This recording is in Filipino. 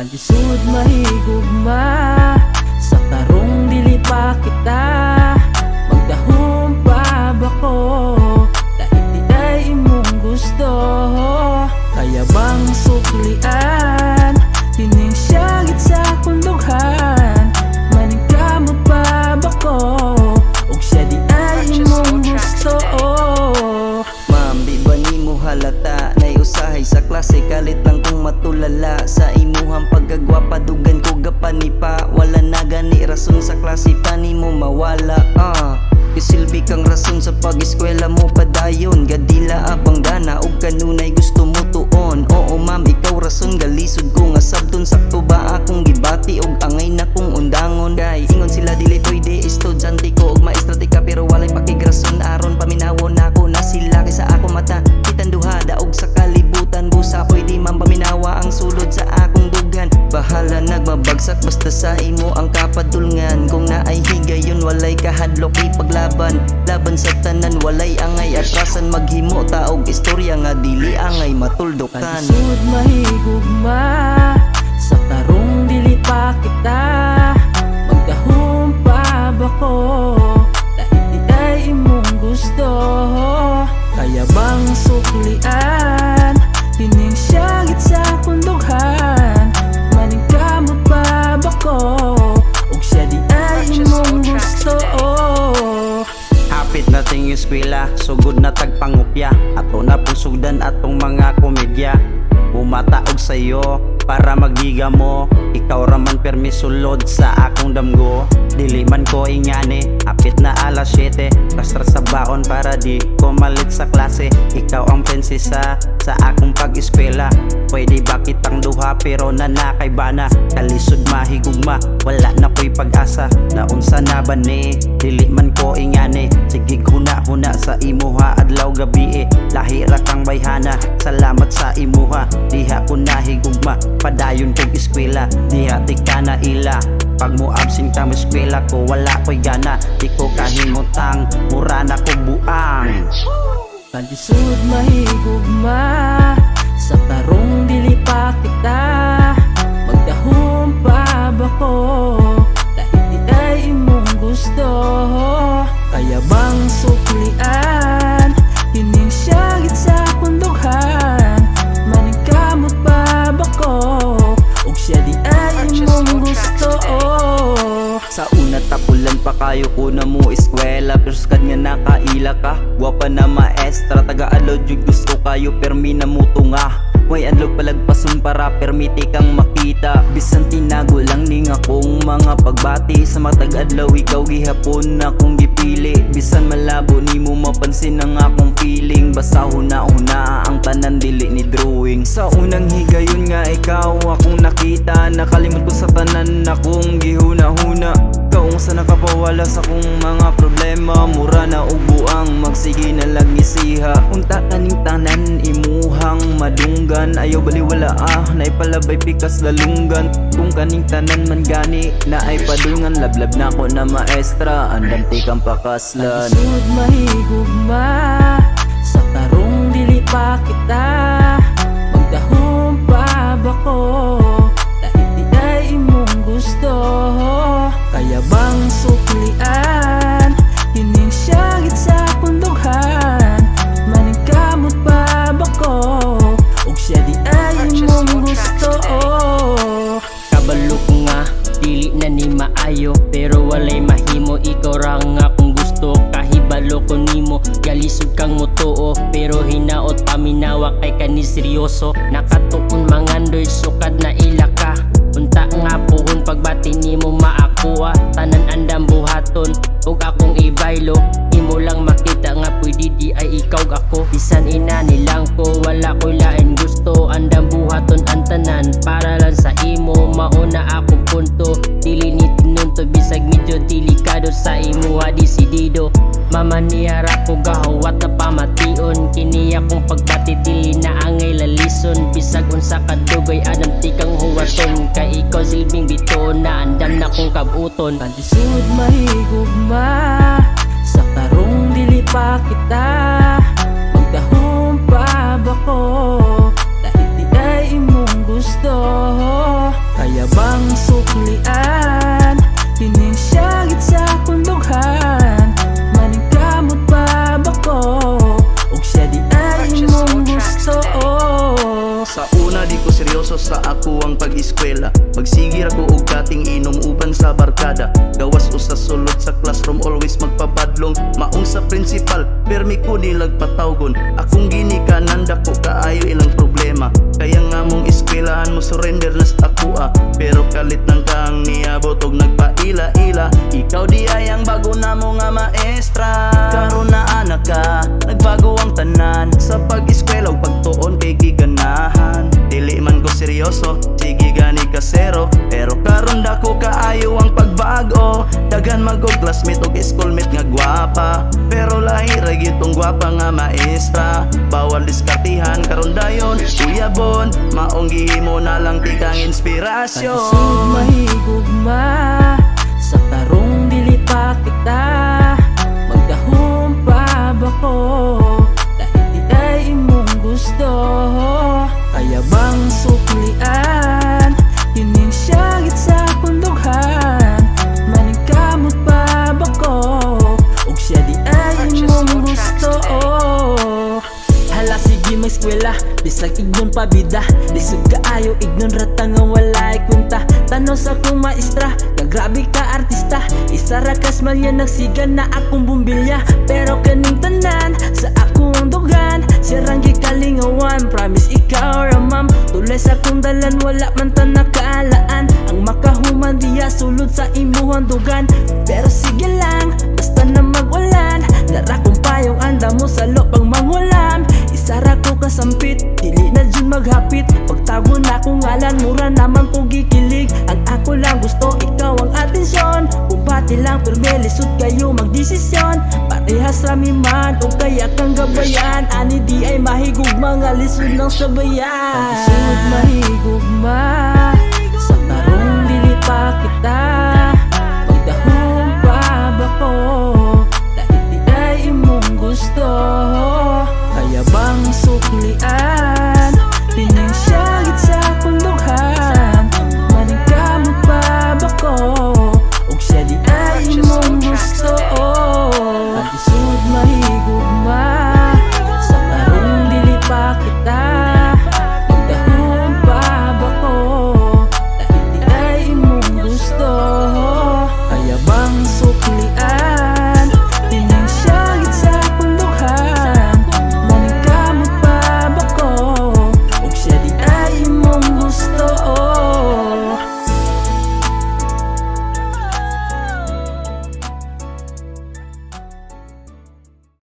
Lisod mahigugma sa karong dili pa kita magdahom pa ba ko dahil di ay imong gusto. Kaya bang suklian kining siyagit sa kundughan maningkamot pa ba ko ug siya di ay imong gusto. Ma'am, di ba nimo halata nay usahay sa klase kalit lang kung matulala sa imuhang pagkagwapa dugan ko gapanipa wala na gani rason sa klase pa nimo mawala. Isilbi kang rason sa pag-eskwela mo padayon gadila abang gana ug kanunay gusto mo tuon. Oo ma'am, ikaw rason galisod ko nga sabton sakto ba akong gibati ug angay na kong undangon. Kay ingon sila dili pwede estudyante ko ug maestratika pero walay pakigrason aron paminawon nako na sila kay sa ako mata kitang duha daog sa kalibutan busa pwede man paminawa ang sulod sa akong dugan. Bahala nagmabagsak basta sa imo ang kapadulngan kung naay higayon walay kahadlok ipaglaban laban sa tanan walay angay atrasan maghimo taog istorya nga dili angay matuldukan. Lisod mahigugma sa karong dili pa kita magdahom pa ba ko dahil di ay imong gusto. Kaya bang suklian kining siyagit sa kundughan maningkamot pa ba ko ug siya di ay imong gusto. Hapit na ting eskwela, sugod na tagpangupya ato na pusugdan atong mga komedya. Bumataog sa'yo para magiga mo, ikaw raman permisulod sa akong damgo. Dili man ko ingani, hapit na alas 7 kastra sa baon para di ko malit sa klase. Ikaw ang prinsesa sa akong pag-eskwela. Pwede ba kitang duha pero nanakay bana kalisod mahigugma wala na ko'y pag-asa. Naunsa na ba ni dili man ko ingani, sige huna-huna sa imuha adlaw gabi lahira kang bayhana. Salamat sa imuha diha ko nahigugma padayon kog eskwela diha di ka na ila. Pag mo absent ka mo eskwela ko wala ko'y gana di ko kahimutang mura na ko buang. Lisod mahigugma sa karong dili pa kita magdahom pa ba ko dahil di ay imong gusto. Kaya bang suklian kining siyagit sa kundughan maningkamot pa ba ko ug siya di ay imong gusto. Sa una tapulan pa kayo kuna mo eskwela pero skad nga nakaila ka guwapa na maestra taga-alod yung gusto kayo permi na muto nga. May adlaw palagpason para permiti kang makita bisan tinago lang ning akong mga pagbati sa matag adlaw ikaw gihapon na kong gipili bisan malabo nimo mapansin ang akong feeling basta huna-huna ang tanan dili ni drawing. Sa unang higayon nga ikaw akong nakita nakalimot ko sa tanan akong gihuna-huna kaong sa nakapawala sa kong mga problema mura na ubuang magsige na lang isiha unta kaning tanan imuhang madunggan ayaw baliwala naipalabay pikas lalunggan kung kaning tanan man gani na ay padulngan lablab na ko na maestra andanti kang pakaslan. Lisod mahigugma sa karong dili pa kita magdahom pa ba ko dahil di ay imong gusto. Kaya bang suklian kining siyagit sa kundughan maningkamot pa ba ko ug siya di ay imong gusto. Kabalo ko nga dili na ni maayo pero walay mahimo ikaw ra nga kung gusto. Kahibalo ko nimo galisod kang mutuo pero hinaot paminawa kay kani seryoso. Nakatuon mangandoy sukad na ilaka unta nga puhon pagbati nimo maakuha tanan andam buhaton ug akong ibaylo imo lang makita nga pwede di ay ikaw ako bisan ina nilang ko wala ko'y lain gusto andam buhaton ang tanan para lang sa imo mauna akong punto dili ni tinunto bisag medyo delikado sa imo disidido mamanihara ko gahawat na pamation kini akong pagbati dili na angay lalison bisag unsa kadugay adam tikang huwaton kay ikaw silbing bito na andam na kong kabuton. Lisod mahigugma sa karong dili pa kita magdahom pa ba ko dahil di ay imong gusto. Kaya bang suklian kining syagit sa kundughan maning kamot pa bako ug siya di ay imong gusto. Sa una di ko seryoso sa ako ang pag-eskwela. Magsigir ako og kating inom uban sa barkada. Gawas usa sulod sa classroom always magpapadlong. Maong sa principal permi ko nilag patawgon. Akong ginikanan dako kaayo ilang problema. Kaya nga mong eskwelahan mo surrender na sa ako Pero kalit nang kang niabot og nagpaila-ila. Ikaw di ay ang bago na mo nga maestra. Karon na anak ka, nagbago ang tanan. Sa pag-eskwela ug pagtuon kay giganahan. Dili man ko seryoso, sige gani kasero. Pero karon dako kaayo ang pagbago. Daghan mag og classmate og schoolmate nga gwapa. Pero lahi ra gyud tong gwapa nga maestra. Bawal diskartihan karon dayon uyabon. Maong gihimo na lang tikang inspirasyon. Panisod mahigugma sa tarong dili pa kita magdahom pa bako dahil di ay imong gusto. Kaya bang suklian kining syagit sa kundughan maning kamot pa bako ug siya di ay imong gusto. Hala sige mag-eskwela, bisag ignon pabida. Lisod kaayo ignon rata nga walay kunta. Tanaw sa akong maestra, kag grabe ka artista. Isa ra kas malya nagsiga na akong bumbilya. Pero kaning tanan sa akong dugan sirang gikalingawan. Promise ikaw ra ma'am, tulay sa akong dalan wala man ta nakaalaan. Ang makahuman diya sulod sa imuhang dugan. Pero sige lang, basta na mag-ulan. Lara kong payong anda mo sa loob ang mangulam. Isara ko kasampit, dili na dyan maghapit. Pagtago na akong ngalan, mura naman ko gikilig. Ang ako lang gusto, ikaw ang atensyon. Kung pati lang pirme, lisod kayo magdesisyon. Parehas rami man, o kaya kang gabayan. Ani di ay mahigug mga lisod ng sabayan. Panisod mahigugma sa tarong dili pa kita